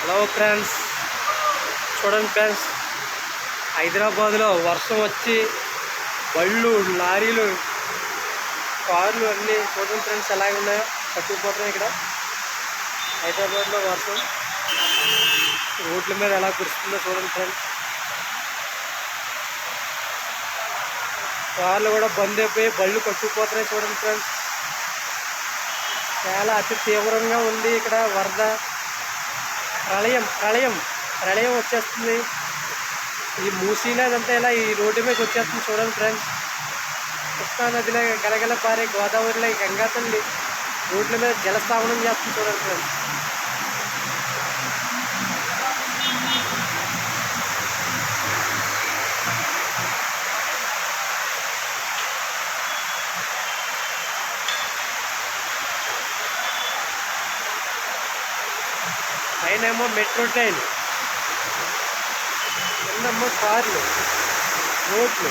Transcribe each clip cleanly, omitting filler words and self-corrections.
Hello friends, చూడండి friends, హైదరాబాద్లో వర్షం వచ్చి బళ్ళు, లారీలు, కార్లు అన్నీ చూడండి ఫ్రెండ్స్ ఎలాగ ఉన్నాయో, కట్టుకుపోతున్నాయి. ఇక్కడ హైదరాబాద్లో వర్షం రోడ్ల మీద ఎలా కురుస్తుందో చూడండి ఫ్రెండ్స్. కార్లు కూడా బంద్ అయిపోయి బళ్ళు కట్టుకుపోతున్నాయి చూడండి ఫ్రెండ్స్. చాలా అతి తీవ్రంగా ఉంది ఇక్కడ. వరద, ప్రళయం వచ్చేస్తుంది. ఈ మూసీ నది అంతా ఇలా ఈ రోడ్డు మీదకి వచ్చేస్తుంది చూడండి ఫ్రెండ్స్. కృష్ణా నదిలో గలగల పారే గోదావరిలో గంగా తల్లి రోడ్ల మీద జలస్థాపనం చేస్తుంది చూడండి ఫ్రెండ్స్. పైనేమో మెట్రో ట్రైన్, కిందేమో కార్లు, రోడ్లు,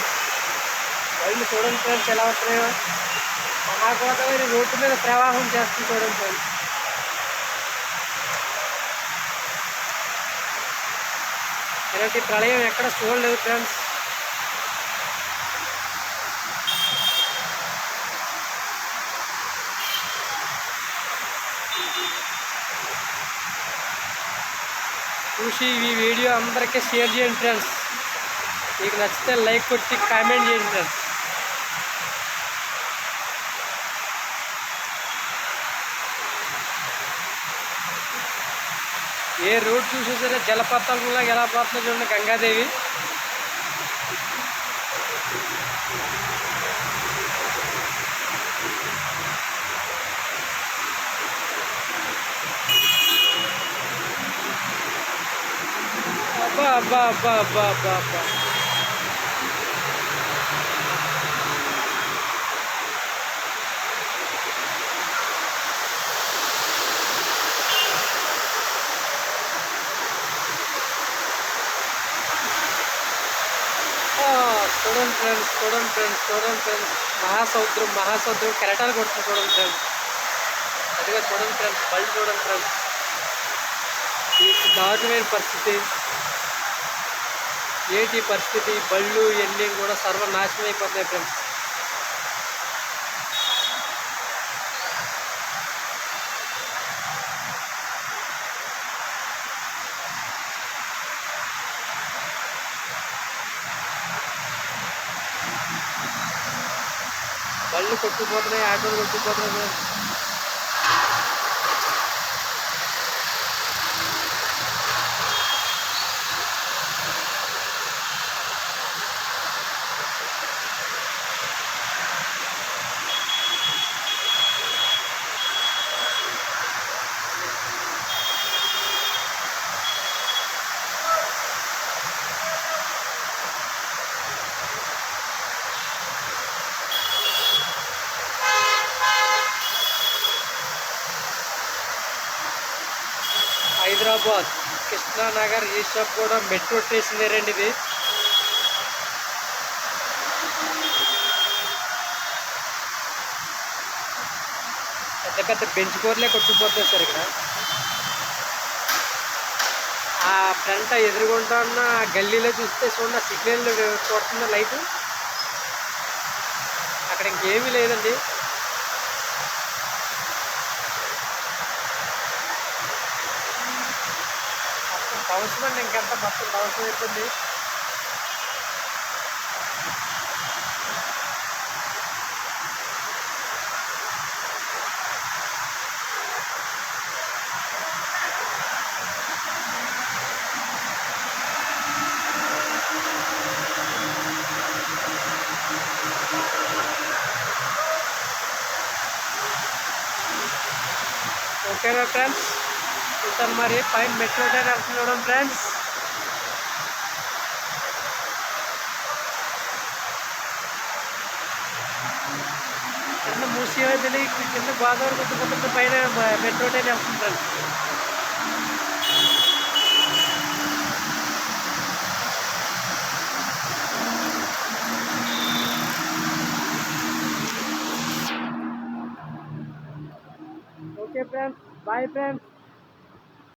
బళ్ళు చూడండి ఫ్రెండ్స్ ఎలా వస్తున్నాయో. మహాగోదావరి రోడ్డు మీద ప్రవాహం చేస్తుంది చూడండి ఫ్రెండ్స్. ఇలాంటి ప్రళయం ఎక్కడ చూడలేదు ఫ్రెండ్స్. చూసి ఈ వీడియో అందరికీ షేర్ చేయండి ఫ్రెండ్స్. మీకు నచ్చితే లైక్ కొట్టి కామెంట్ చేయండి ఫ్రెండ్స్. ఏ రోడ్ చూసే సరే జలపాతంలో ఎలా పోతుందో చూడండి గంగాదేవి. అబ్బా అబ్బా అబ్బా అబ్బా అబ్బా అబ్బా. చూడండి ఫ్రెండ్స్, చూడండి ఫ్రెండ్స్, చూడండి ఫ్రెండ్స్, మహాసముద్రం కెరటాలు కొడుతుంది చూడండి ఫ్రెండ్స్. అదిగా చూడండి ఫ్రెండ్స్, బళ్ళు చూడండి ఫ్రెండ్స్. ఈ దారుణమైన పరిస్థితి ఏంటి పరిస్థితి? బళ్ళు ఇవన్నీ కూడా సర్వనాశనం అయిపోతున్నాయి ఫ్రెండ్స్. బళ్ళు కొట్టుకుపోతున్నాయి, ఆటోలు కొట్టుకుపోతున్నాయి ఫ్రెండ్స్. హైదరాబాద్ కృష్ణానగర్ ఈస్ట్ కూడా మెట్రో స్టేషన్ రండి. ఇది పెద్ద పెద్ద బెంచ్ కోర్లే కొట్టుకుపోతుంది సార్. ఇక్కడ ఆ ఫ్రంట్ ఎదురుగుంటా ఉన్న గల్లీలో చూస్తే చూడండి, సిగ్నల్ కొడుతున్న లైట్. అక్కడ ఇంకేమీ లేదండి. అవసరం ఇంకంతా మొత్తం అవసరం అయిపోయింది. ఓకేనా ఫ్రెండ్స్, చూద్దాం మరి పైన మెట్రో ట్రైన్ వెళ్తుంది చూడండి ఫ్రెండ్స్. కింద మూసీ నది, కింద గోదావరి కొట్టుకుంటుంది, పైన మెట్రో ట్రైన్ వెళ్తుంది friends. Okay friends, bye friends.